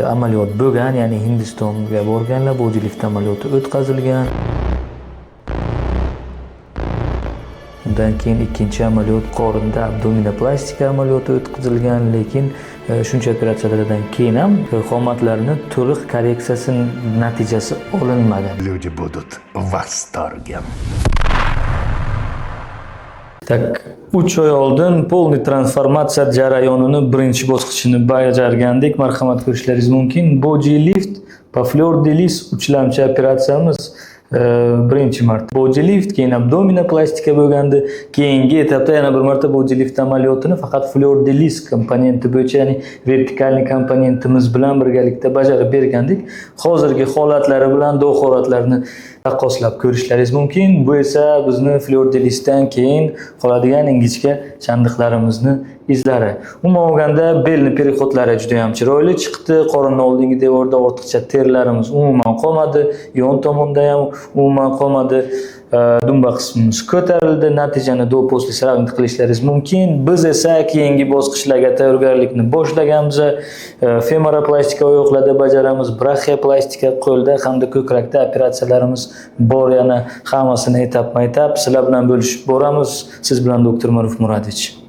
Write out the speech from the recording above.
amaliyot bo'lgan, ya'ni Hindistonga borganlar, boji lift amaliyoti o'tkazilgan. Undan keyin ikkinchi amaliyot qorinda abdominoplastika amaliyoti o'tkazilgan, lekin shuncha operatsiyalardan keyin ham qomatlarni to'liq korreksiyasi natijasi olinmagan. Люди будут в восторге. Tak 3 oy oldin polniy transformatsiya jarayonini birinchi bosqichini bajargandik. Marhamat ko'rishlaringiz mumkin. Boji lift va fleur de lis uchlamchi operatsiyamiz birinchi marta boji lift, keyin abdominoplastika bo'lgandi. Keyingi etapda yana bir marta boji lift amaliyotini faqat fleur de lis komponenti bo'yicha, ya'ni vertikalniy komponentimiz bilan birgalikda bajarib bergandik. Hozirgi holatlari bilan dog' holatlarini taqqoslab ko'rishlaringiz mumkin. Bu esa bizni fleur de lisdan keyin qoladigan ingichka chandiqlarimizni izlari. Umuman olganda belni perihodlari juda ham chiroyli chiqdi. Qorinning oldingi devorda ortiqcha terlarimiz umuman qolmadi. Yon tomonda ham umuman qolmadi. Dumba qismimiz ko'tarildi. Natijani do-posli sravnit qilishlaringiz mumkin. Biz esa keyingi bosqichlarga tayyorgarlikni boshlaganmiz. Femoroplastika oyoqlarda bajaramiz, braxioplastika qo'lda hamda ko'krakda operatsiyalarimiz bor. Yana hammasini etap-etap sizlar bilan bo'lishib boramiz. Siz bilan doktor Ma'ruf Muradovich.